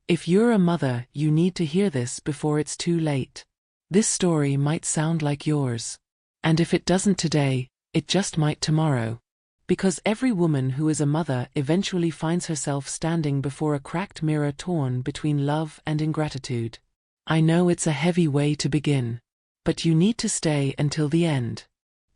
If you're a mother, you need to hear this before it's too late. This story might sound like yours. And if it doesn't today, it just might tomorrow. Because every woman who is a mother eventually finds herself standing before a cracked mirror torn between love and ingratitude. I know it's a heavy way to begin. But you need to stay until the end.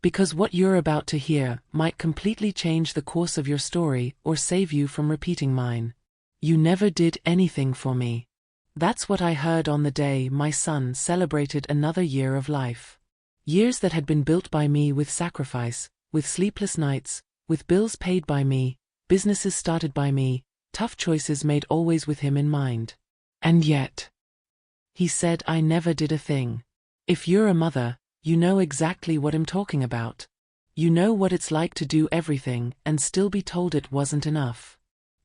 Because what you're about to hear might completely change the course of your story or save you from repeating mine. You never did anything for me. That's what I heard on the day my son celebrated another year of life. Years that had been built by me with sacrifice, with sleepless nights, with bills paid by me, businesses started by me, tough choices made always with him in mind. And yet, he said I never did a thing. If you're a mother, you know exactly what I'm talking about. You know what it's like to do everything and still be told it wasn't enough.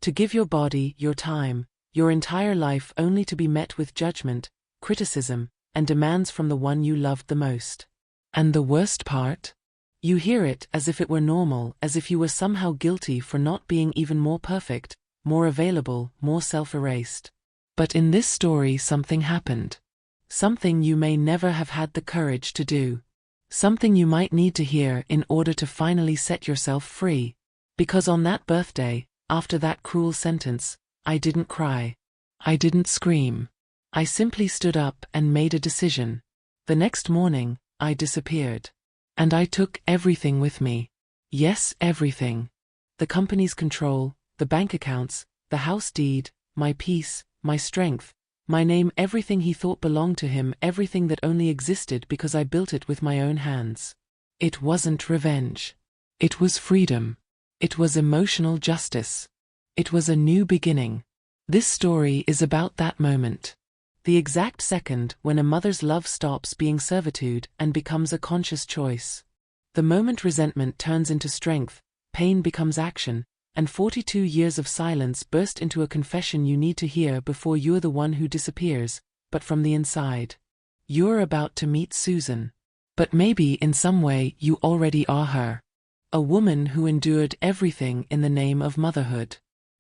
To give your body, your time, your entire life only to be met with judgment, criticism, and demands from the one you loved the most. And the worst part? You hear it as if it were normal, as if you were somehow guilty for not being even more perfect, more available, more self-erased. But in this story something happened. Something you may never have had the courage to do. Something you might need to hear in order to finally set yourself free. Because on that birthday, after that cruel sentence, I didn't cry. I didn't scream. I simply stood up and made a decision. The next morning, I disappeared. And I took everything with me. Yes, everything. The company's control, the bank accounts, the house deed, my peace, my strength, my name, everything he thought belonged to him, everything that only existed because I built it with my own hands. It wasn't revenge. It was freedom. It was emotional justice. It was a new beginning. This story is about that moment. The exact second when a mother's love stops being servitude and becomes a conscious choice. The moment resentment turns into strength, pain becomes action, and 42 years of silence burst into a confession you need to hear before you're the one who disappears, but from the inside. You're about to meet Susan. But maybe in some way you already are her. A woman who endured everything in the name of motherhood.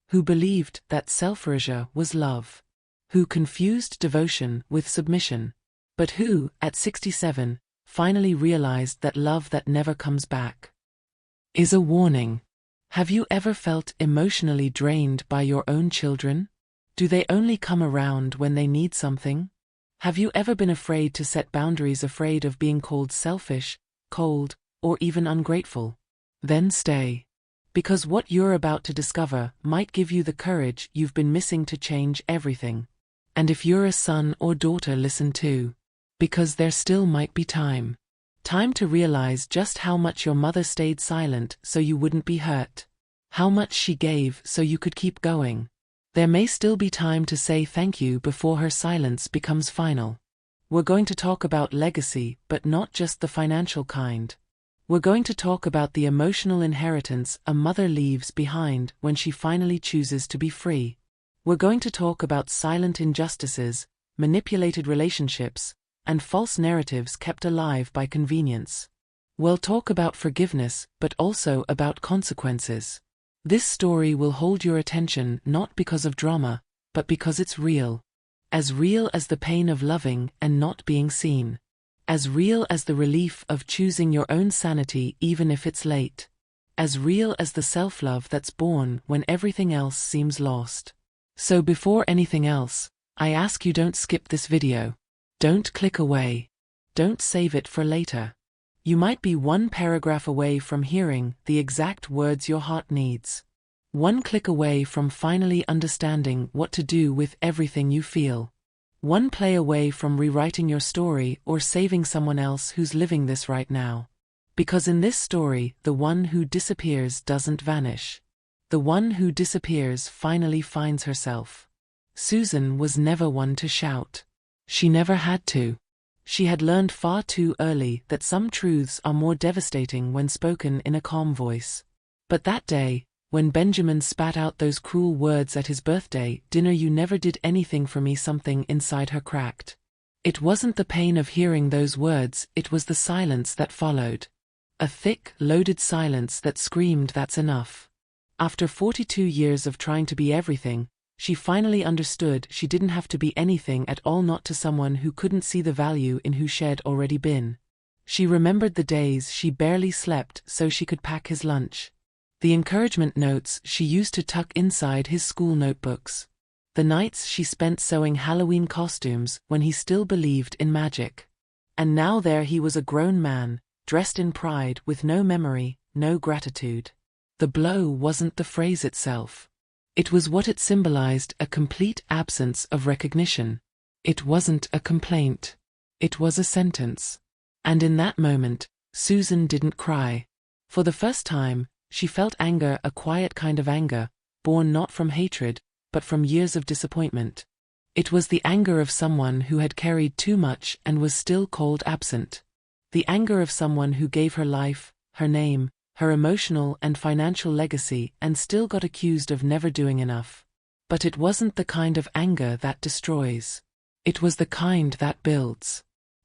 Who believed that self-erasure was love. Who confused devotion with submission. But who, at 67, finally realized that love that never comes back is a warning. Have you ever felt emotionally drained by your own children? Do they only come around when they need something? Have you ever been afraid to set boundaries, afraid of being called selfish, cold, or even ungrateful? Then stay. Because what you're about to discover might give you the courage you've been missing to change everything. And if you're a son or daughter, listen too. Because there still might be time. Time to realize just how much your mother stayed silent so you wouldn't be hurt. How much she gave so you could keep going. There may still be time to say thank you before her silence becomes final. We're going to talk about legacy, but not just the financial kind. We're going to talk about the emotional inheritance a mother leaves behind when she finally chooses to be free. We're going to talk about silent injustices, manipulated relationships, and false narratives kept alive by convenience. We'll talk about forgiveness, but also about consequences. This story will hold your attention not because of drama, but because it's real. As real as the pain of loving and not being seen. As real as the relief of choosing your own sanity even if it's late. As real as the self-love that's born when everything else seems lost. So before anything else, I ask you, don't skip this video. Don't click away. Don't save it for later. You might be one paragraph away from hearing the exact words your heart needs. One click away from finally understanding what to do with everything you feel. One play away from rewriting your story or saving someone else who's living this right now. Because in this story, the one who disappears doesn't vanish. The one who disappears finally finds herself. Susan was never one to shout. She never had to. She had learned far too early that some truths are more devastating when spoken in a calm voice. But that day, when Benjamin spat out those cruel words at his birthday dinner, "You never did anything for me," something inside her cracked. It wasn't the pain of hearing those words, it was the silence that followed. A thick, loaded silence that screamed, "That's enough." After 42 years of trying to be everything, She finally understood she didn't have to be anything at all, not to someone who couldn't see the value in who she'd already been. She remembered the days she barely slept so she could pack his lunch. The encouragement notes she used to tuck inside his school notebooks. The nights she spent sewing Halloween costumes when he still believed in magic. And now there he was, a grown man, dressed in pride with no memory, no gratitude. The blow wasn't the phrase itself. It was what it symbolized: a complete absence of recognition. It wasn't a complaint. It was a sentence. And in that moment, Susan didn't cry. For the first time, she felt anger, a quiet kind of anger, born not from hatred, but from years of disappointment. It was the anger of someone who had carried too much and was still called absent. The anger of someone who gave her life, her name, her emotional and financial legacy, and still got accused of never doing enough. But it wasn't the kind of anger that destroys. It was the kind that builds.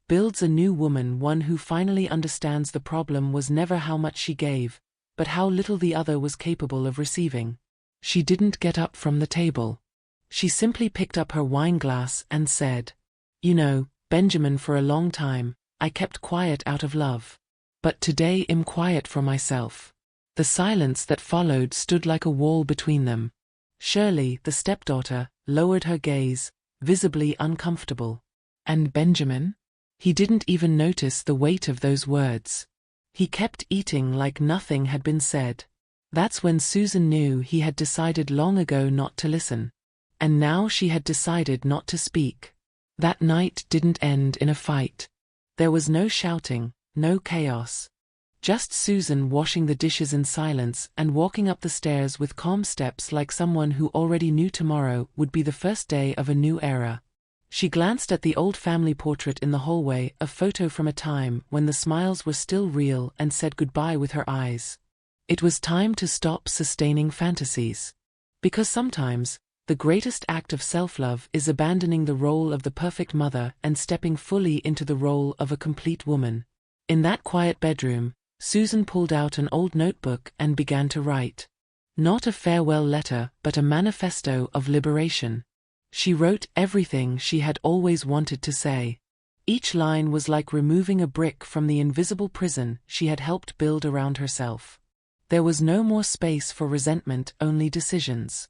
Builds a new woman, one who finally understands the problem was never how much she gave, but how little the other was capable of receiving. She didn't get up from the table. She simply picked up her wine glass and said, "You know, Benjamin, for a long time, I kept quiet out of love. But today I'm quiet for myself." The silence that followed stood like a wall between them. Shirley, the stepdaughter, lowered her gaze, visibly uncomfortable. And Benjamin? He didn't even notice the weight of those words. He kept eating like nothing had been said. That's when Susan knew he had decided long ago not to listen. And now she had decided not to speak. That night didn't end in a fight. There was no shouting, no chaos. Just Susan washing the dishes in silence and walking up the stairs with calm steps, like someone who already knew tomorrow would be the first day of a new era. She glanced at the old family portrait in the hallway, a photo from a time when the smiles were still real, and said goodbye with her eyes. It was time to stop sustaining fantasies. Because sometimes, the greatest act of self-love is abandoning the role of the perfect mother and stepping fully into the role of a complete woman. In that quiet bedroom, Susan pulled out an old notebook and began to write. Not a farewell letter, but a manifesto of liberation. She wrote everything she had always wanted to say. Each line was like removing a brick from the invisible prison she had helped build around herself. There was no more space for resentment, only decisions.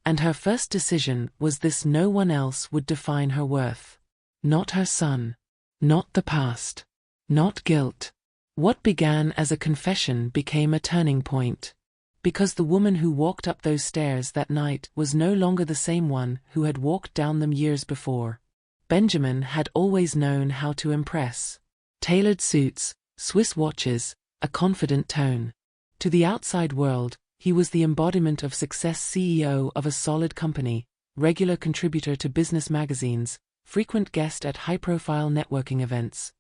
And her first decision was this: no one else would define her worth. Not her son. Not the past. Not guilt. What began as a confession became a turning point. Because the woman who walked up those stairs that night was no longer the same one who had walked down them years before. Benjamin had always known how to impress. Tailored suits, Swiss watches, a confident tone. To the outside world, he was the embodiment of success: CEO of a solid company, regular contributor to business magazines, frequent guest at high-profile networking events.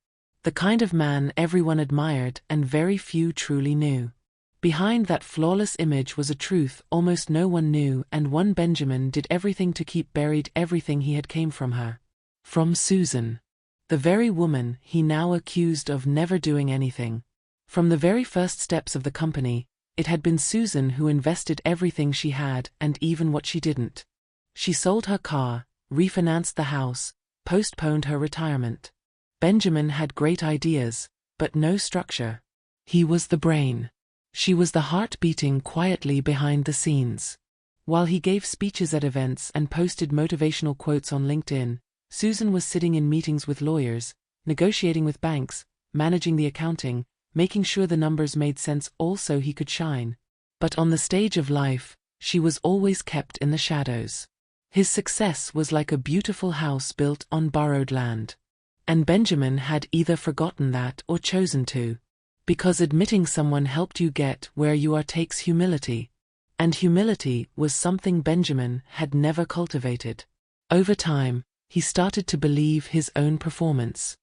The kind of man everyone admired and very few truly knew. Behind that flawless image was a truth almost no one knew, and one Benjamin did everything to keep buried: everything he had came from her. From Susan. The very woman he now accused of never doing anything. From the very first steps of the company, it had been Susan who invested everything she had, and even what she didn't. She sold her car, refinanced the house, postponed her retirement. Benjamin had great ideas, but no structure. He was the brain. She was the heart beating quietly behind the scenes. While he gave speeches at events and posted motivational quotes on LinkedIn, Susan was sitting in meetings with lawyers, negotiating with banks, managing the accounting, making sure the numbers made sense, all so he could shine. But on the stage of life, she was always kept in the shadows. His success was like a beautiful house built on borrowed land. And Benjamin had either forgotten that or chosen to. Because admitting someone helped you get where you are takes humility. And humility was something Benjamin had never cultivated. Over time, he started to believe his own performance.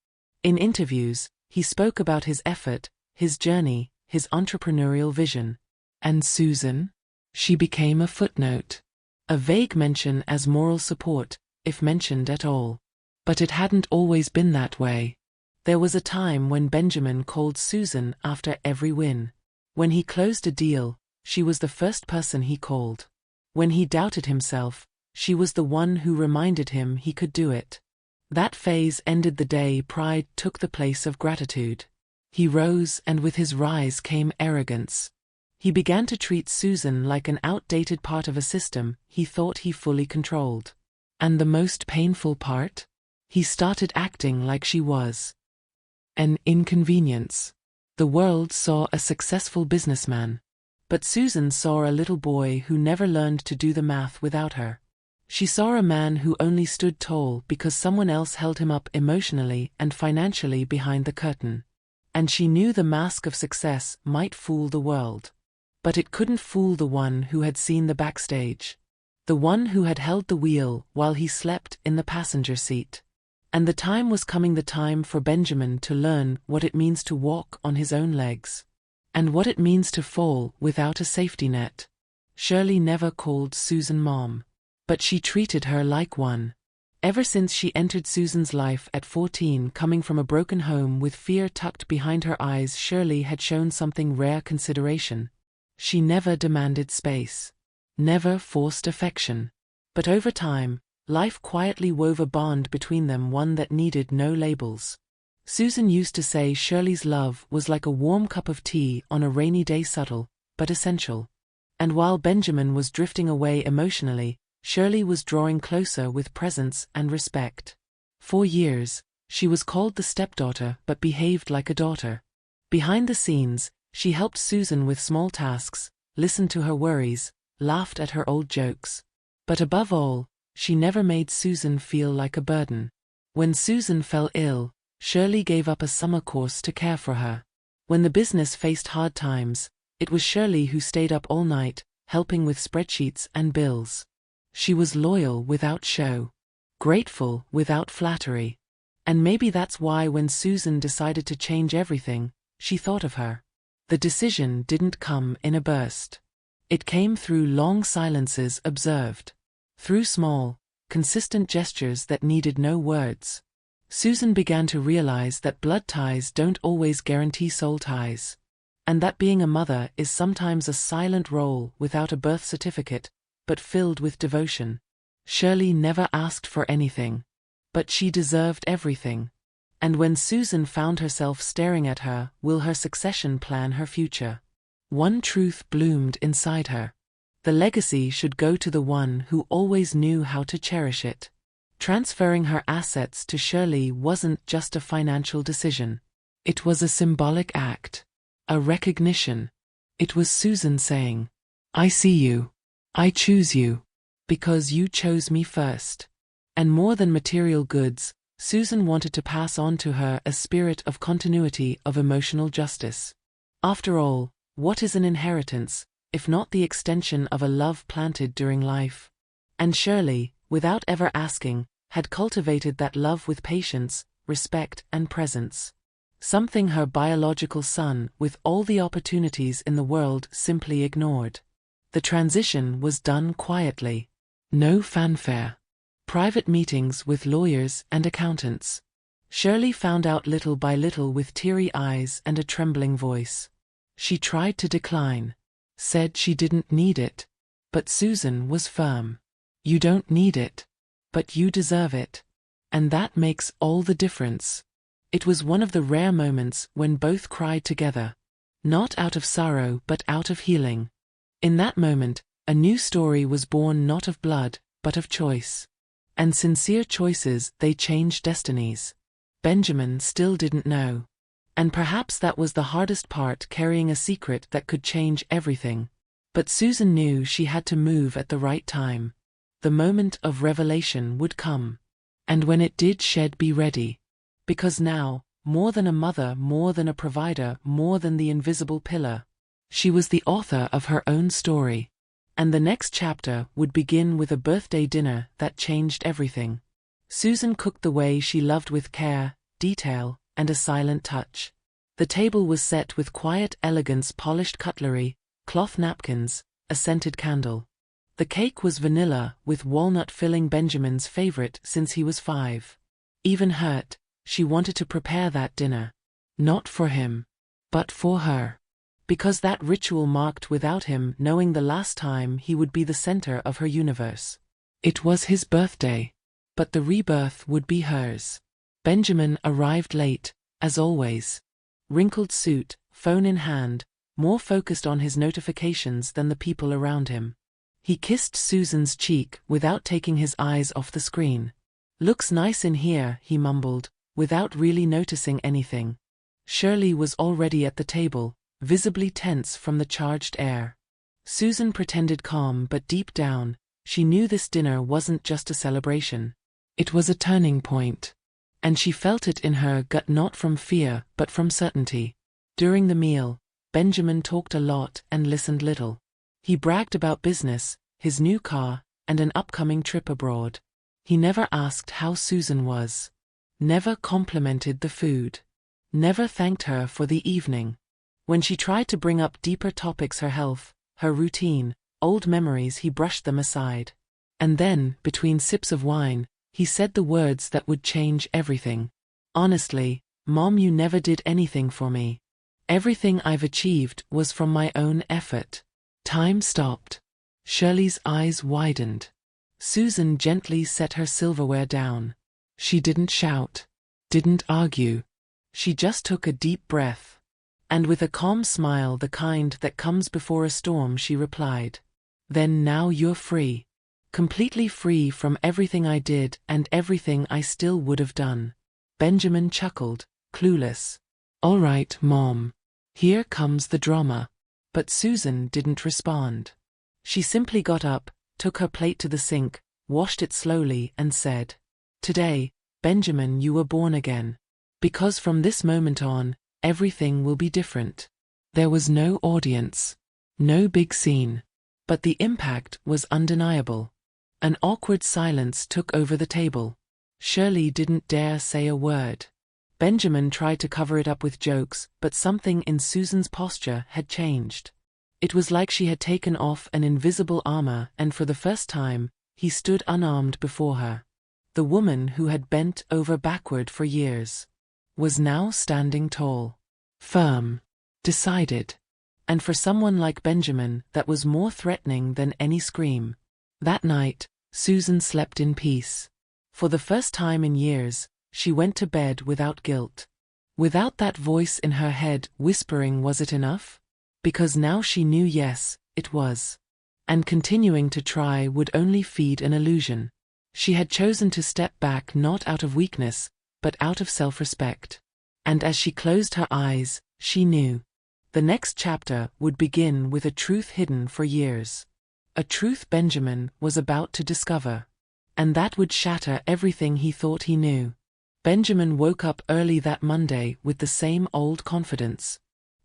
In interviews, he spoke about his effort, his journey, his entrepreneurial vision. And Susan? She became a footnote. A vague mention as moral support, if mentioned at all. But it hadn't always been that way. There was a time when Benjamin called Susan after every win. When he closed a deal, she was the first person he called. When he doubted himself, She was the one who reminded him he could do it. That phase ended the day pride took the place of gratitude. He rose, and with his rise came arrogance. He began to treat Susan like an outdated part of a system he thought he fully controlled. And the most painful part? He started acting like she was an inconvenience. The world saw a successful businessman, but Susan saw a little boy who never learned to do the math without her. She saw a man who only stood tall because someone else held him up emotionally and financially behind the curtain. And she knew the mask of success might fool the world. But it couldn't fool the one who had seen the backstage. The one who had held the wheel while he slept in the passenger seat. And the time was coming, the time for Benjamin to learn what it means to walk on his own legs. And what it means to fall without a safety net. Shirley never called Susan Mom. But she treated her like one. Ever since she entered Susan's life at 14, coming from a broken home with fear tucked behind her eyes, Shirley had shown something rare: consideration. She never demanded space. Never forced affection. But over time, life quietly wove a bond between them, one that needed no labels. Susan used to say Shirley's love was like a warm cup of tea on a rainy day, subtle, but essential. And while Benjamin was drifting away emotionally, Shirley was drawing closer with presence and respect. For years, she was called the stepdaughter but behaved like a daughter. Behind the scenes, she helped Susan with small tasks, listened to her worries, laughed at her old jokes. But above all, she never made Susan feel like a burden. When Susan fell ill, Shirley gave up a summer course to care for her. When the business faced hard times, it was Shirley who stayed up all night, helping with spreadsheets and bills. She was loyal without show, grateful without flattery. And maybe that's why when Susan decided to change everything, she thought of her. The decision didn't come in a burst. It came through long silences observed. Through small, consistent gestures that needed no words. Susan began to realize that blood ties don't always guarantee soul ties. And that being a mother is sometimes a silent role without a birth certificate, but filled with devotion. Shirley never asked for anything. But she deserved everything. And when Susan found herself staring at her, will her succession plan her future? One truth bloomed inside her. The legacy should go to the one who always knew how to cherish it. Transferring her assets to Shirley wasn't just a financial decision. It was a symbolic act. A recognition. It was Susan saying, "I see you. I choose you. Because you chose me first." And more than material goods, Susan wanted to pass on to her a spirit of continuity, of emotional justice. After all, what is an inheritance, if not the extension of a love planted during life? And Shirley, without ever asking, had cultivated that love with patience, respect, and presence. Something her biological son, with all the opportunities in the world, simply ignored. The transition was done quietly. No fanfare. Private meetings with lawyers and accountants. Shirley found out little by little with teary eyes and a trembling voice. She tried to decline. Said she didn't need it. But Susan was firm. "You don't need it. But you deserve it. And that makes all the difference." It was one of the rare moments when both cried together. Not out of sorrow but out of healing. In that moment, a new story was born, not of blood, but of choice. And sincere choices, they changed destinies. Benjamin still didn't know. And perhaps that was the hardest part, carrying a secret that could change everything. But Susan knew she had to move at the right time. The moment of revelation would come. And when it did, she'd be ready. Because now, more than a mother, more than a provider, more than the invisible pillar, she was the author of her own story. And the next chapter would begin with a birthday dinner that changed everything. Susan cooked the way she loved, with care, detail, and a silent touch. The table was set with quiet elegance, polished cutlery, cloth napkins, a scented candle. The cake was vanilla, with walnut filling, Benjamin's favorite since he was 5. Even hurt, she wanted to prepare that dinner. Not for him, but for her. Because that ritual marked, without him knowing, the last time he would be the center of her universe. It was his birthday. But the rebirth would be hers. Benjamin arrived late, as always. Wrinkled suit, phone in hand, more focused on his notifications than the people around him. He kissed Susan's cheek without taking his eyes off the screen. "Looks nice in here," he mumbled, without really noticing anything. Shirley was already at the table, visibly tense from the charged air. Susan pretended calm, but deep down, she knew this dinner wasn't just a celebration. It was a turning point. And she felt it in her gut, not from fear, but from certainty. During the meal, Benjamin talked a lot and listened little. He bragged about business, his new car, and an upcoming trip abroad. He never asked how Susan was. Never complimented the food. Never thanked her for the evening. When she tried to bring up deeper topics, her health, her routine, old memories, he brushed them aside. And then, between sips of wine, he said the words that would change everything. "Honestly, Mom, you never did anything for me. Everything I've achieved was from my own effort." Time stopped. Shirley's eyes widened. Susan gently set her silverware down. She didn't shout. Didn't argue. She just took a deep breath. And with a calm smile, the kind that comes before a storm, she replied, "Then now you're free. Completely free from everything I did and everything I still would have done." Benjamin chuckled, clueless. "All right, Mom. Here comes the drama." But Susan didn't respond. She simply got up, took her plate to the sink, washed it slowly, and said, "Today, Benjamin, you were born again. Because from this moment on, everything will be different." There was no audience. No big scene. But the impact was undeniable. An awkward silence took over the table. Shirley didn't dare say a word. Benjamin tried to cover it up with jokes, but something in Susan's posture had changed. It was like she had taken off an invisible armor, and for the first time, he stood unarmed before her. The woman who had bent over backward for years was now standing tall, firm, decided. And for someone like Benjamin, that was more threatening than any scream. That night, Susan slept in peace. For the first time in years, she went to bed without guilt. Without that voice in her head whispering, was it enough? Because now she knew, yes, it was. And continuing to try would only feed an illusion. She had chosen to step back, not out of weakness, but out of self-respect. And as she closed her eyes, she knew. The next chapter would begin with a truth hidden for years. A truth Benjamin was about to discover. And that would shatter everything he thought he knew. Benjamin woke up early that Monday with the same old confidence.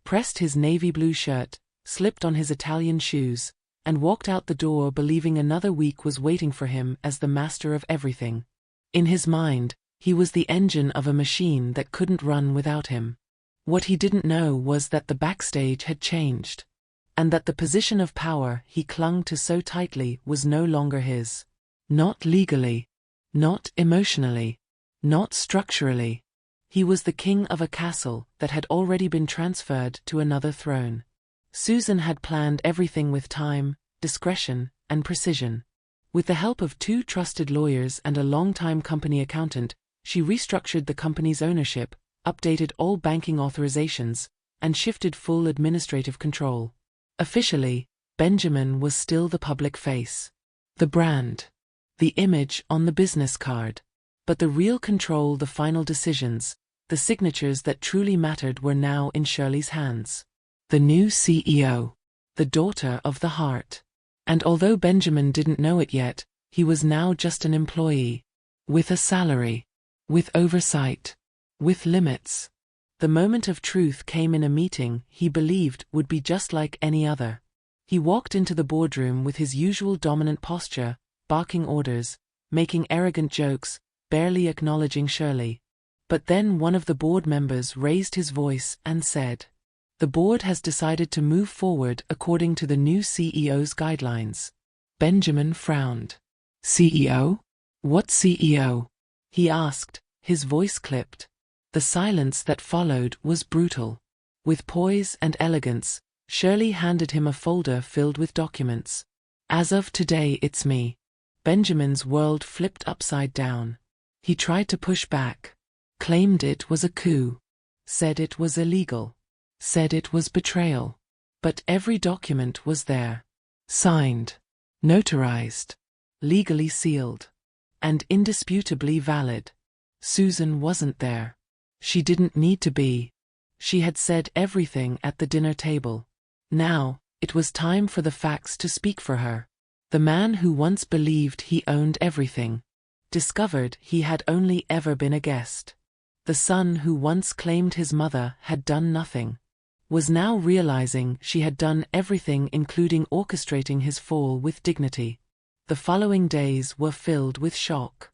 Pressed his navy blue shirt, slipped on his Italian shoes, and walked out the door believing another week was waiting for him as the master of everything. In his mind, he was the engine of a machine that couldn't run without him. What he didn't know was that the backstage had changed. And that the position of power he clung to so tightly was no longer his. Not legally. Not emotionally. Not structurally. He was the king of a castle that had already been transferred to another throne. Susan had planned everything with time, discretion, and precision. With the help of 2 trusted lawyers and a long-time company accountant, she restructured the company's ownership, updated all banking authorizations, and shifted full administrative control. Officially, Benjamin was still the public face. The brand. The image on the business card. But the real control, the final decisions, the signatures that truly mattered were now in Shirley's hands. The new CEO. The daughter of the heart. And although Benjamin didn't know it yet, he was now just an employee. With a salary. With oversight. With limits. The moment of truth came in a meeting he believed would be just like any other. He walked into the boardroom with his usual dominant posture, barking orders, making arrogant jokes, barely acknowledging Shirley. But then one of the board members raised his voice and said, "The board has decided to move forward according to the new CEO's guidelines." Benjamin frowned. "CEO? What CEO?" he asked, his voice clipped. The silence that followed was brutal. With poise and elegance, Shirley handed him a folder filled with documents. "As of today, it's me. Benjamin's world flipped upside down. He tried to push back, claimed it was a coup, said it was illegal, said it was betrayal. But every document was there. Signed, notarized, legally sealed, and indisputably valid. Susan wasn't there. She didn't need to be. She had said everything at the dinner table. Now, it was time for the facts to speak for her. The man who once believed he owned everything, discovered he had only ever been a guest. The son who once claimed his mother had done nothing, was now realizing she had done everything, including orchestrating his fall with dignity. The following days were filled with shock.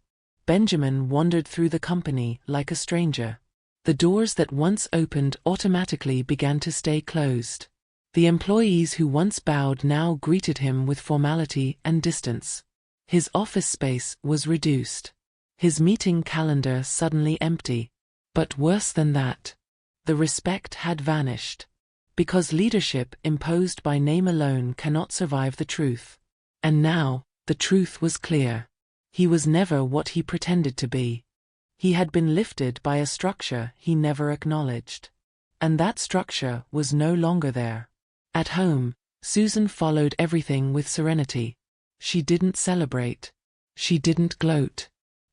Benjamin wandered through the company like a stranger. The doors that once opened automatically began to stay closed. The employees who once bowed now greeted him with formality and distance. His office space was reduced. His meeting calendar suddenly empty. But worse than that, the respect had vanished. Because leadership imposed by name alone cannot survive the truth. And now, the truth was clear. He was never what he pretended to be. He had been lifted by a structure he never acknowledged. And that structure was no longer there. At home, Susan followed everything with serenity. She didn't celebrate. She didn't gloat.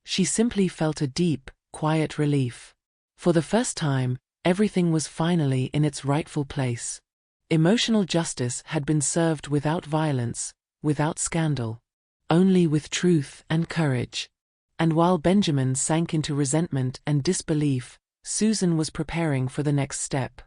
She simply felt a deep, quiet relief. For the first time, everything was finally in its rightful place. Emotional justice had been served without violence, without scandal. Only with truth and courage. And while Benjamin sank into resentment and disbelief, Susan was preparing for the next step.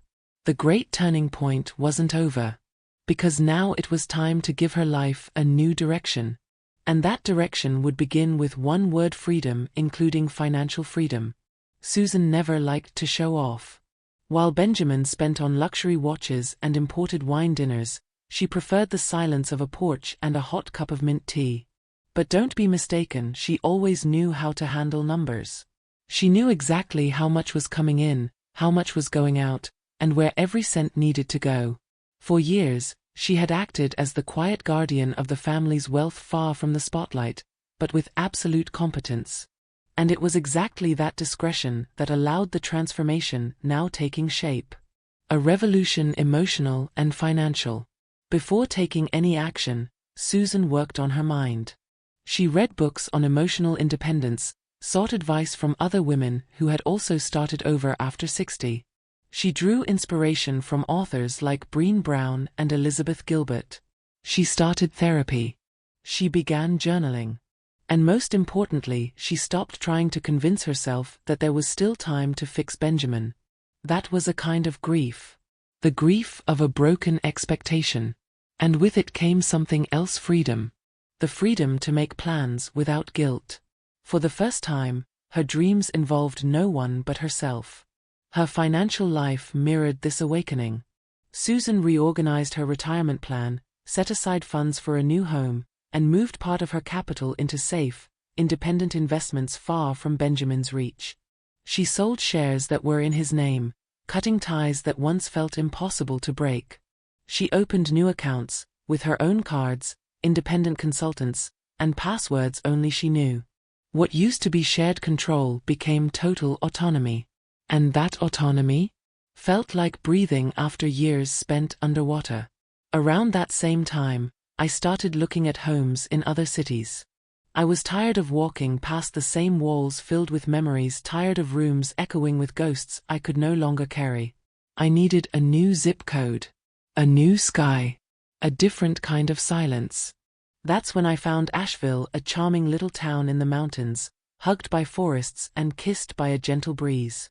The great turning point wasn't over. Because now it was time to give her life a new direction. And that direction would begin with one word: freedom, including financial freedom. Susan never liked to show off. While Benjamin spent on luxury watches and imported wine dinners, she preferred the silence of a porch and a hot cup of mint tea. But don't be mistaken, she always knew how to handle numbers. She knew exactly how much was coming in, how much was going out, and where every cent needed to go. For years, she had acted as the quiet guardian of the family's wealth, far from the spotlight, but with absolute competence. And it was exactly that discretion that allowed the transformation now taking shape. A revolution, emotional and financial. Before taking any action, Susan worked on her mind. She read books on emotional independence, sought advice from other women who had also started over after 60. She drew inspiration from authors like Brené Brown and Elizabeth Gilbert. She started therapy. She began journaling. And most importantly, she stopped trying to convince herself that there was still time to fix Benjamin. That was a kind of grief. The grief of a broken expectation. And with it came something else: freedom. The freedom to make plans without guilt. For the first time, her dreams involved no one but herself. Her financial life mirrored this awakening. Susan reorganized her retirement plan, set aside funds for a new home, and moved part of her capital into safe, independent investments far from Benjamin's reach. She sold shares that were in his name, cutting ties that once felt impossible to break. She opened new accounts, with her own cards, independent consultants, and passwords only she knew. What used to be shared control became total autonomy. And that autonomy felt like breathing after years spent underwater. Around that same time, I started looking at homes in other cities. I was tired of walking past the same walls filled with memories, tired of rooms echoing with ghosts I could no longer carry. I needed a new zip code, a new sky, a different kind of silence. That's when I found Asheville, a charming little town in the mountains, hugged by forests and kissed by a gentle breeze.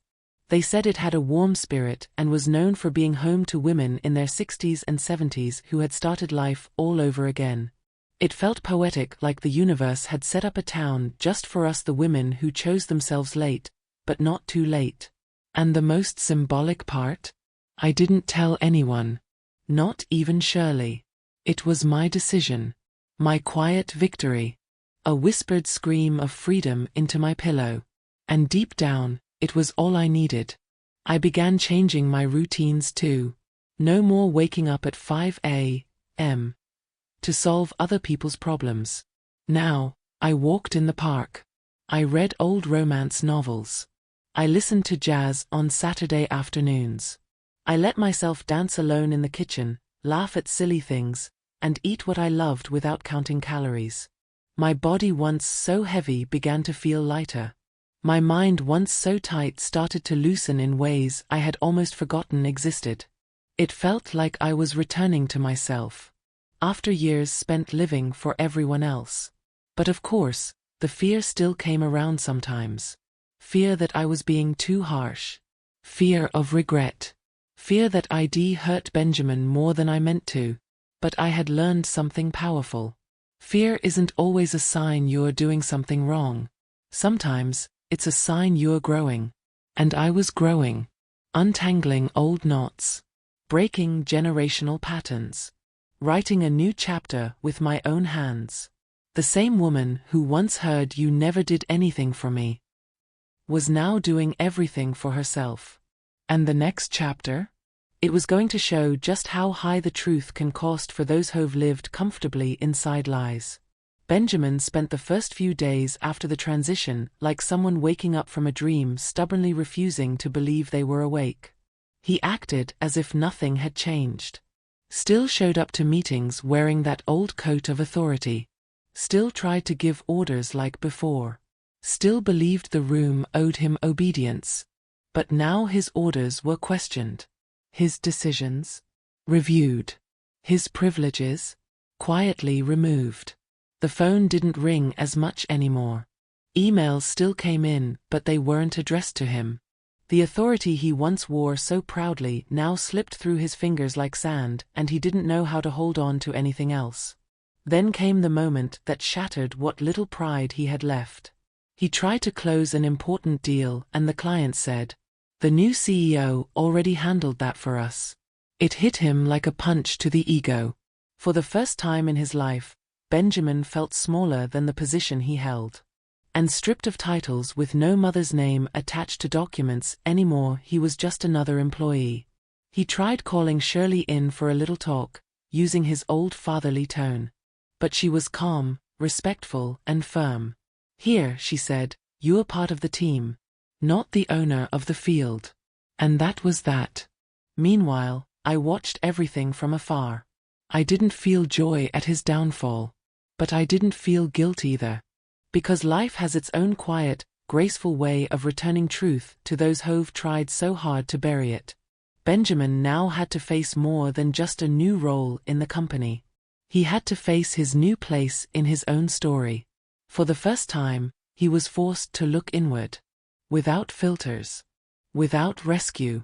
They said it had a warm spirit and was known for being home to women in their 60s and 70s who had started life all over again. It felt poetic, like the universe had set up a town just for us, the women who chose themselves late, but not too late. And the most symbolic part? I didn't tell anyone. Not even Shirley. It was my decision. My quiet victory. A whispered scream of freedom into my pillow. And deep down, it was all I needed. I began changing my routines too. No more waking up at 5 a.m. to solve other people's problems. Now, I walked in the park. I read old romance novels. I listened to jazz on Saturday afternoons. I let myself dance alone in the kitchen, laugh at silly things, and eat what I loved without counting calories. My body, once so heavy, began to feel lighter. My mind, once so tight, started to loosen in ways I had almost forgotten existed. It felt like I was returning to myself, after years spent living for everyone else. But of course, the fear still came around sometimes. Fear that I was being too harsh. Fear of regret. Fear that I'd hurt Benjamin more than I meant to. But I had learned something powerful. Fear isn't always a sign you're doing something wrong. Sometimes, it's a sign you're growing. And I was growing. Untangling old knots. Breaking generational patterns. Writing a new chapter with my own hands. The same woman who once heard "you never did anything for me" was now doing everything for herself. And the next chapter? It was going to show just how high the truth can cost for those who've lived comfortably inside lies. Benjamin spent the first few days after the transition like someone waking up from a dream, stubbornly refusing to believe they were awake. He acted as if nothing had changed. Still showed up to meetings wearing that old coat of authority. Still tried to give orders like before. Still believed the room owed him obedience. But now his orders were questioned. His decisions reviewed. His privileges quietly removed. The phone didn't ring as much anymore. Emails still came in, but they weren't addressed to him. The authority he once wore so proudly now slipped through his fingers like sand, and he didn't know how to hold on to anything else. Then came the moment that shattered what little pride he had left. He tried to close an important deal, and the client said, "The new CEO already handled that for us." It hit him like a punch to the ego. For the first time in his life, Benjamin felt smaller than the position he held. And stripped of titles, with no mother's name attached to documents anymore, he was just another employee. He tried calling Shirley in for a little talk, using his old fatherly tone. But she was calm, respectful, and firm. "Here," she said, "you are part of the team, not the owner of the field." And that was that. Meanwhile, I watched everything from afar. I didn't feel joy at his downfall. But I didn't feel guilt either. Because life has its own quiet, graceful way of returning truth to those who've tried so hard to bury it. Benjamin now had to face more than just a new role in the company. He had to face his new place in his own story. For the first time, he was forced to look inward. Without filters. Without rescue.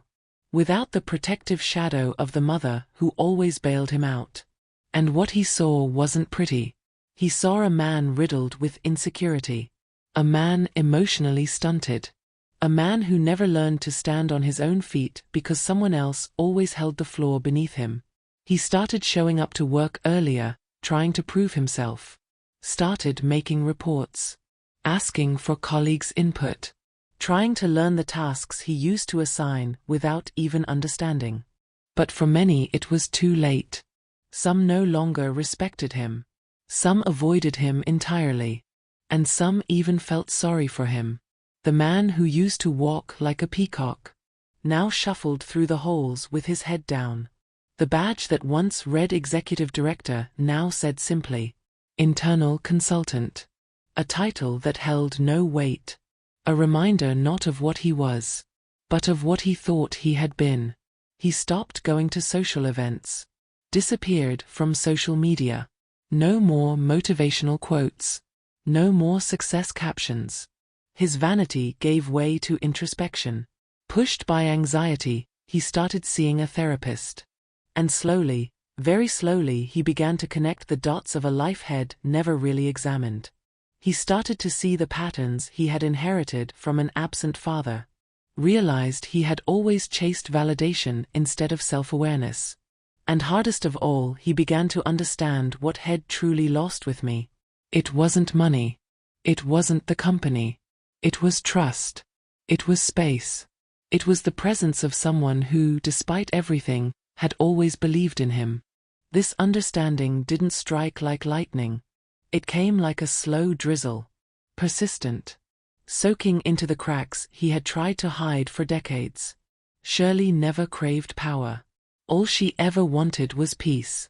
Without the protective shadow of the mother who always bailed him out. And what he saw wasn't pretty. He saw a man riddled with insecurity. A man emotionally stunted. A man who never learned to stand on his own feet because someone else always held the floor beneath him. He started showing up to work earlier, trying to prove himself. Started making reports. Asking for colleagues' input. Trying to learn the tasks he used to assign without even understanding. But for many it was too late. Some no longer respected him. Some avoided him entirely. And some even felt sorry for him. The man who used to walk like a peacock now shuffled through the halls with his head down. The badge that once read executive director now said simply, internal consultant. A title that held no weight. A reminder not of what he was, but of what he thought he had been. He stopped going to social events. Disappeared from social media. No more motivational quotes. No more success captions. His vanity gave way to introspection. Pushed by anxiety, he started seeing a therapist. And slowly, very slowly, he began to connect the dots of a life he'd never really examined. He started to see the patterns he had inherited from an absent father. Realized he had always chased validation instead of self-awareness. And hardest of all, he began to understand what he'd truly lost with me. It wasn't money. It wasn't the company. It was trust. It was space. It was the presence of someone who, despite everything, had always believed in him. This understanding didn't strike like lightning. It came like a slow drizzle. Persistent. Soaking into the cracks he had tried to hide for decades. Shirley never craved power. All she ever wanted was peace.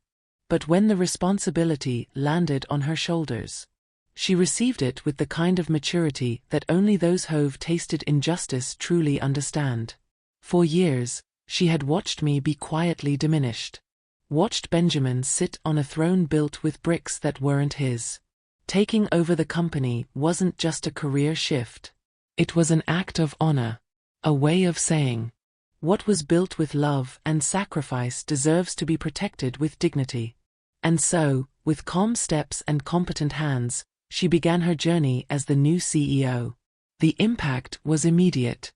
But when the responsibility landed on her shoulders, she received it with the kind of maturity that only those who've tasted injustice truly understand. For years, she had watched me be quietly diminished. Watched Benjamin sit on a throne built with bricks that weren't his. Taking over the company wasn't just a career shift. It was an act of honor. A way of saying, what was built with love and sacrifice deserves to be protected with dignity. And so, with calm steps and competent hands, she began her journey as the new CEO. The impact was immediate.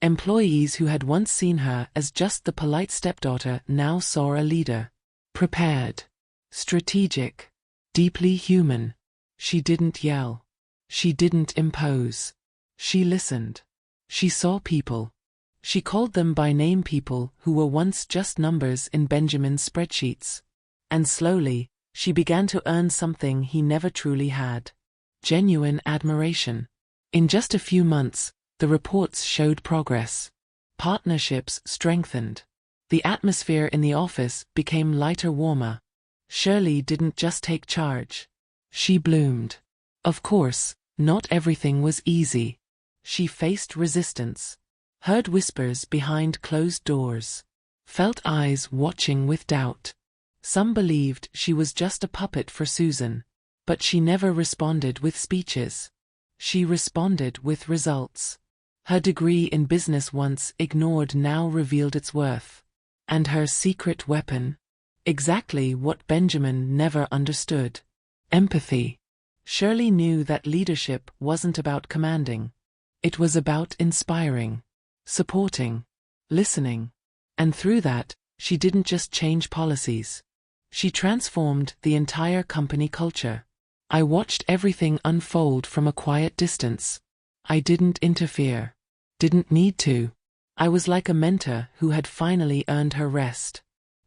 Employees who had once seen her as just the polite stepdaughter now saw a leader. Prepared. Strategic. Deeply human. She didn't yell. She didn't impose. She listened. She saw people. She called them by name, people who were once just numbers in Benjamin's spreadsheets. And slowly, she began to earn something he never truly had. Genuine admiration. In just a few months, the reports showed progress. Partnerships strengthened. The atmosphere in the office became lighter, warmer. Shirley didn't just take charge. She bloomed. Of course, not everything was easy. She faced resistance. Heard whispers behind closed doors. Felt eyes watching with doubt. Some believed she was just a puppet for Susan. But she never responded with speeches. She responded with results. Her degree in business, once ignored, now revealed its worth. And her secret weapon? Exactly what Benjamin never understood. Empathy. Shirley knew that leadership wasn't about commanding. It was about inspiring, supporting, listening. And through that, she didn't just change policies. She transformed the entire company culture. I watched everything unfold from a quiet distance. I didn't interfere. Didn't need to. I was like a mentor who had finally earned her rest.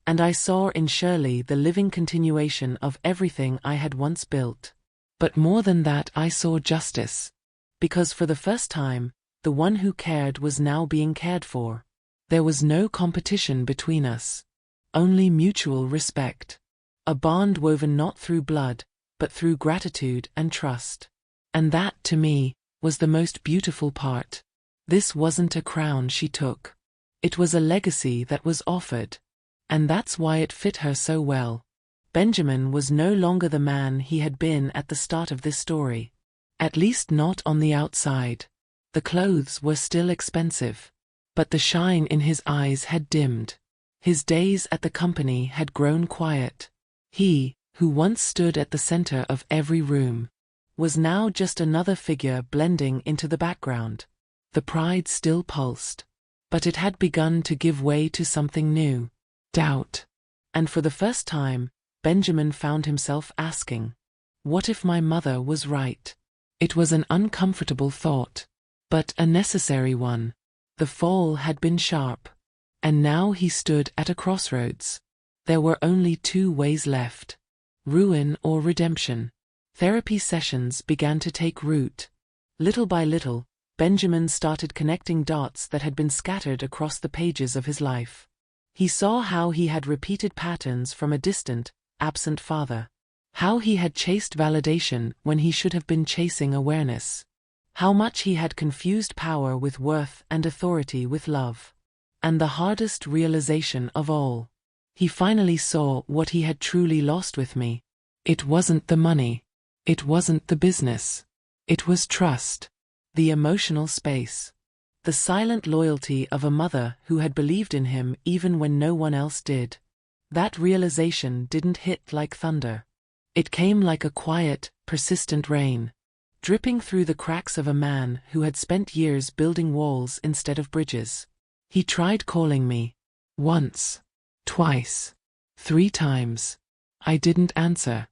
And I saw in Shirley the living continuation of everything I had once built. But more than that, I saw justice. Because for the first time, the one who cared was now being cared for. There was no competition between us. Only mutual respect. A bond woven not through blood, but through gratitude and trust. And that, to me, was the most beautiful part. This wasn't a crown she took. It was a legacy that was offered. And that's why it fit her so well. Benjamin was no longer the man he had been at the start of this story. At least not on the outside. The clothes were still expensive. But the shine in his eyes had dimmed. His days at the company had grown quiet. He, who once stood at the center of every room, was now just another figure blending into the background. The pride still pulsed. But it had begun to give way to something new. Doubt. And for the first time, Benjamin found himself asking, what if my mother was right? It was an uncomfortable thought, but a necessary one. The fall had been sharp. And now he stood at a crossroads. There were only two ways left. Ruin or redemption. Therapy sessions began to take root. Little by little, Benjamin started connecting dots that had been scattered across the pages of his life. He saw how he had repeated patterns from a distant, absent father. How he had chased validation when he should have been chasing awareness. How much he had confused power with worth and authority with love. And the hardest realization of all. He finally saw what he had truly lost with me. It wasn't the money. It wasn't the business. It was trust. The emotional space. The silent loyalty of a mother who had believed in him even when no one else did. That realization didn't hit like thunder. It came like a quiet, persistent rain. Dripping through the cracks of a man who had spent years building walls instead of bridges. He tried calling me. Once. Twice. 3 times. I didn't answer.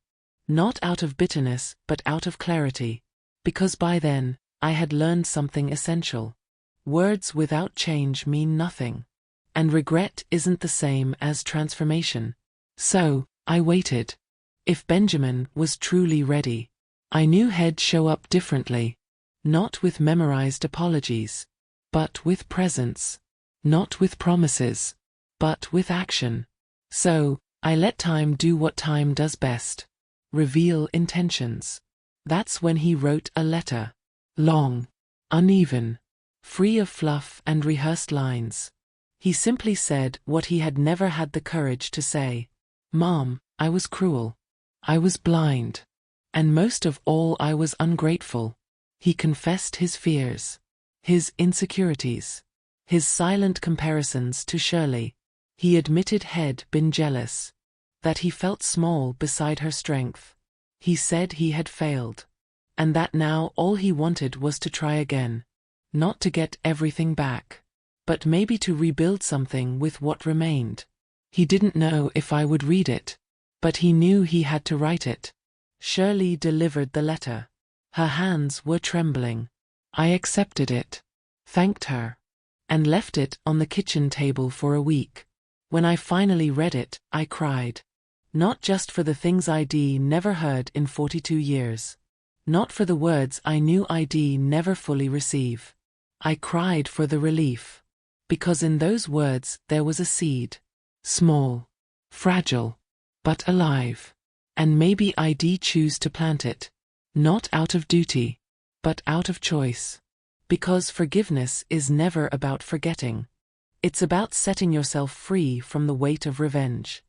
Not out of bitterness, but out of clarity. Because by then, I had learned something essential. Words without change mean nothing. And regret isn't the same as transformation. So, I waited. If Benjamin was truly ready, I knew he'd show up differently. Not with memorized apologies, but with presence. Not with promises, but with action. So, I let time do what time does best. Reveal intentions. That's when he wrote a letter. Long, uneven, free of fluff and rehearsed lines. He simply said what he had never had the courage to say. Mom, I was cruel. I was blind. And most of all, I was ungrateful. He confessed his fears, his insecurities, his silent comparisons to Shirley. He admitted he'd been jealous, that he felt small beside her strength. He said he had failed, and that now all he wanted was to try again. Not to get everything back, but maybe to rebuild something with what remained. He didn't know if I would read it, but he knew he had to write it. Shirley delivered the letter. Her hands were trembling. I accepted it, thanked her, and left it on the kitchen table for a week. When I finally read it, I cried. Not just for the things I'd never heard in 42 years. Not for the words I knew I'd never fully receive. I cried for the relief. Because in those words there was a seed. Small, fragile, but alive. And maybe I'd choose to plant it. Not out of duty, but out of choice. Because forgiveness is never about forgetting. It's about setting yourself free from the weight of revenge.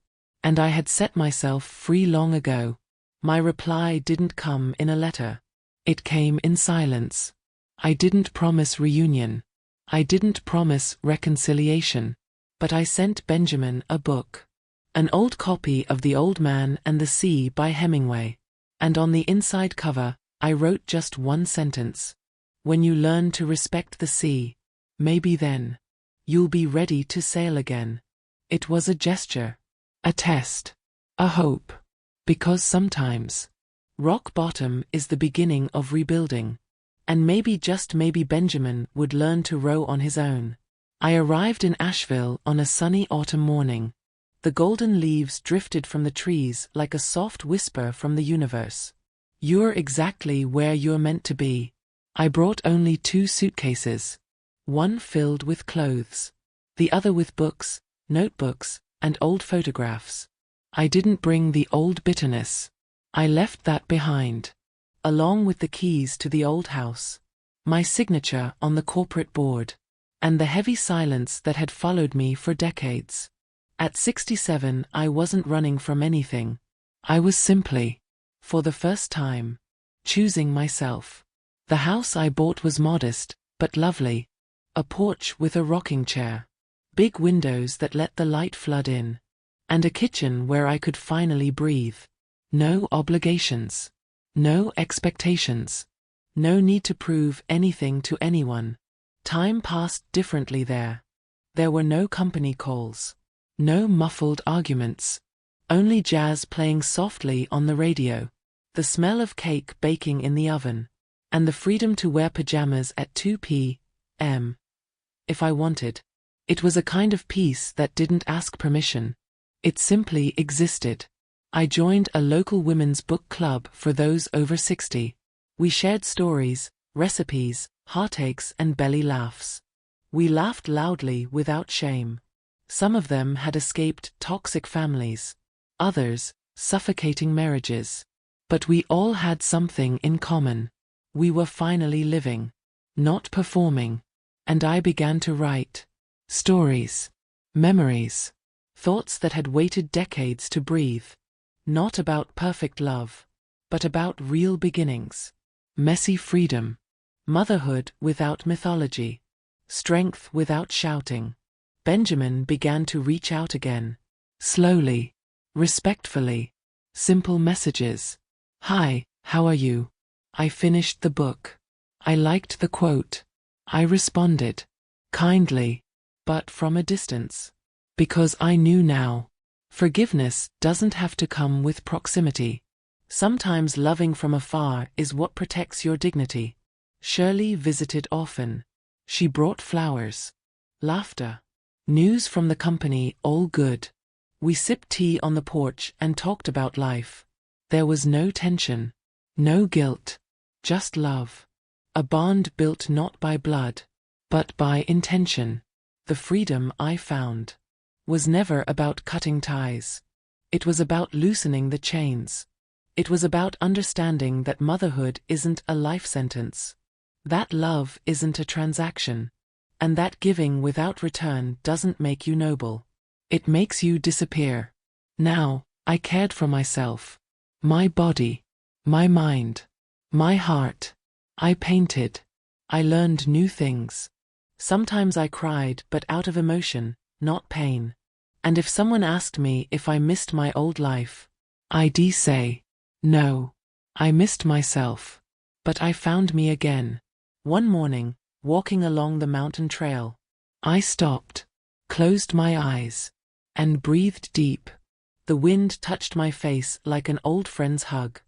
And I had set myself free long ago. My reply didn't come in a letter. It came in silence. I didn't promise reunion. I didn't promise reconciliation. But I sent Benjamin a book. An old copy of The Old Man and the Sea by Hemingway. And on the inside cover, I wrote just one sentence. When you learn to respect the sea, maybe then, you'll be ready to sail again. It was a gesture, a test, a hope. Because sometimes, rock bottom is the beginning of rebuilding. And maybe, just maybe, Benjamin would learn to row on his own. I arrived in Asheville on a sunny autumn morning. The golden leaves drifted from the trees like a soft whisper from the universe. You're exactly where you're meant to be. I brought only 2 suitcases. One filled with clothes. The other with books, notebooks, and old photographs. I didn't bring the old bitterness. I left that behind. Along with the keys to the old house. My signature on the corporate board. And the heavy silence that had followed me for decades. At 67, I wasn't running from anything. I was simply, for the first time, choosing myself. The house I bought was modest, but lovely. A porch with a rocking chair. Big windows that let the light flood in. And a kitchen where I could finally breathe. No obligations. No expectations. No need to prove anything to anyone. Time passed differently there. There were no company calls. No muffled arguments. Only jazz playing softly on the radio. The smell of cake baking in the oven. And the freedom to wear pajamas at 2 p.m. if I wanted. It was a kind of peace that didn't ask permission. It simply existed. I joined a local women's book club for those over 60. We shared stories, recipes, heartaches, and belly laughs. We laughed loudly without shame. Some of them had escaped toxic families. Others, suffocating marriages. But we all had something in common. We were finally living. Not performing. And I began to write. Stories. Memories. Thoughts that had waited decades to breathe. Not about perfect love. But about real beginnings. Messy freedom. Motherhood without mythology. Strength without shouting. Benjamin began to reach out again. Slowly. Respectfully. Simple messages. Hi, how are you? I finished the book. I liked the quote. I responded. Kindly. But from a distance. Because I knew now. Forgiveness doesn't have to come with proximity. Sometimes loving from afar is what protects your dignity. Shirley visited often. She brought flowers. Laughter. News from the company, all good. We sipped tea on the porch and talked about life. There was no tension. No guilt. Just love. A bond built not by blood, but by intention. The freedom I found was never about cutting ties. It was about loosening the chains. It was about understanding that motherhood isn't a life sentence. That love isn't a transaction. And that giving without return doesn't make you noble. It makes you disappear. Now, I cared for myself. My body. My mind. My heart. I painted. I learned new things. Sometimes I cried, but out of emotion, not pain. And if someone asked me if I missed my old life, I'd say, no. I missed myself. But I found me again. One morning, walking along the mountain trail, I stopped, closed my eyes, and breathed deep. The wind touched my face like an old friend's hug.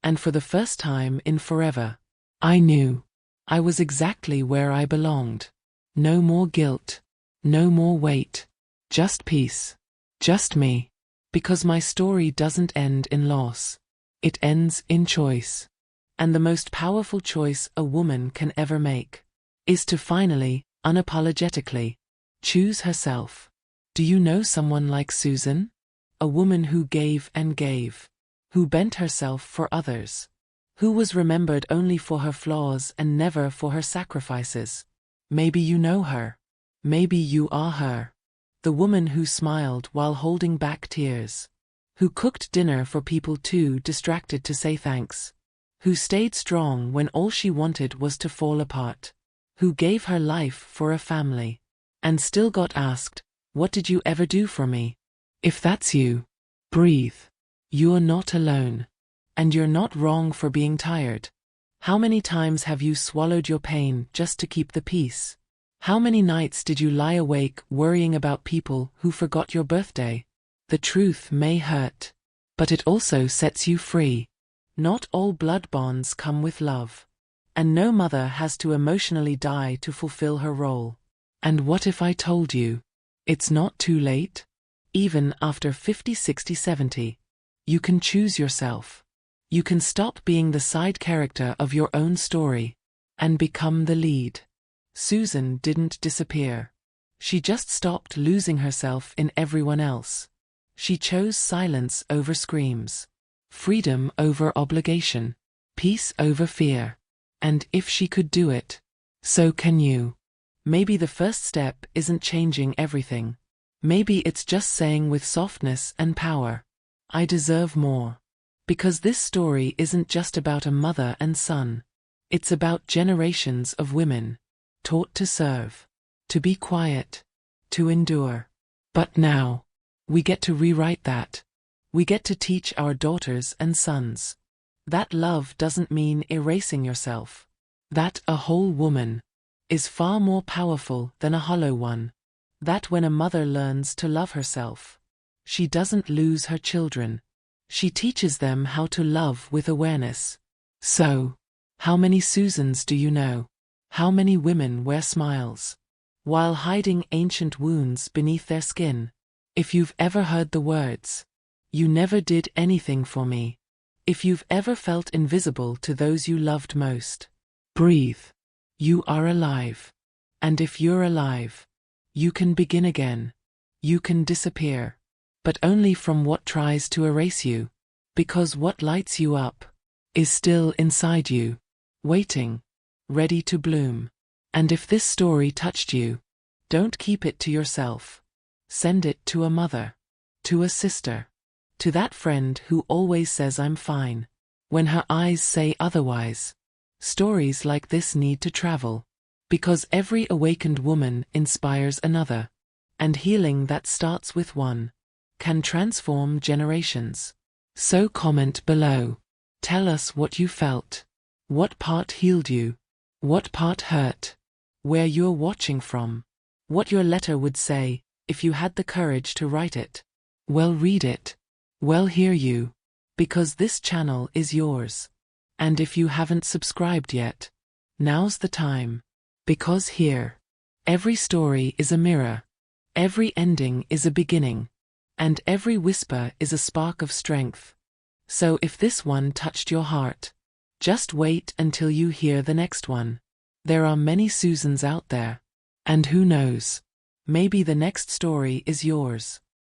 And for the first time in forever, I knew I was exactly where I belonged. No more guilt. No more weight. Just peace. Just me. Because my story doesn't end in loss. It ends in choice. And the most powerful choice a woman can ever make is to finally, unapologetically, choose herself. Do you know someone like Susan? A woman who gave and gave. Who bent herself for others. Who was remembered only for her flaws and never for her sacrifices. Maybe you know her. Maybe you are her. The woman who smiled while holding back tears. Who cooked dinner for people too distracted to say thanks. Who stayed strong when all she wanted was to fall apart. Who gave her life for a family. And still got asked, "What did you ever do for me?" If that's you, breathe. You're not alone. And you're not wrong for being tired. How many times have you swallowed your pain just to keep the peace? How many nights did you lie awake worrying about people who forgot your birthday? The truth may hurt, but it also sets you free. Not all blood bonds come with love. And no mother has to emotionally die to fulfill her role. And what if I told you, it's not too late? Even after 50, 60, 70. You can choose yourself. You can stop being the side character of your own story and become the lead. Susan didn't disappear. She just stopped losing herself in everyone else. She chose silence over screams, freedom over obligation, peace over fear. And if she could do it, so can you. Maybe the first step isn't changing everything. Maybe it's just saying with softness and power, I deserve more. Because this story isn't just about a mother and son. It's about generations of women, taught to serve, to be quiet, to endure. But now, we get to rewrite that. We get to teach our daughters and sons. That love doesn't mean erasing yourself. That a whole woman is far more powerful than a hollow one. That when a mother learns to love herself, she doesn't lose her children. She teaches them how to love with awareness. So, how many Susans do you know? How many women wear smiles while hiding ancient wounds beneath their skin? If you've ever heard the words, "You never did anything for me." If you've ever felt invisible to those you loved most, breathe. You are alive. And if you're alive, you can begin again. You can disappear. But only from what tries to erase you. Because what lights you up is still inside you, waiting, ready to bloom. And if this story touched you, don't keep it to yourself. Send it to a mother, to a sister, to that friend who always says I'm fine, when her eyes say otherwise. Stories like this need to travel, because every awakened woman inspires another, and healing that starts with one can transform generations. So comment below. Tell us what you felt. What part healed you? What part hurt? Where you're watching from? What your letter would say, if you had the courage to write it. We'll read it. We'll hear you. Because this channel is yours. And if you haven't subscribed yet, now's the time. Because here, every story is a mirror. Every ending is a beginning. And every whisper is a spark of strength. So if this one touched your heart, Just wait until you hear the next one. There are many Susans out there. And who knows? Maybe the next story is yours.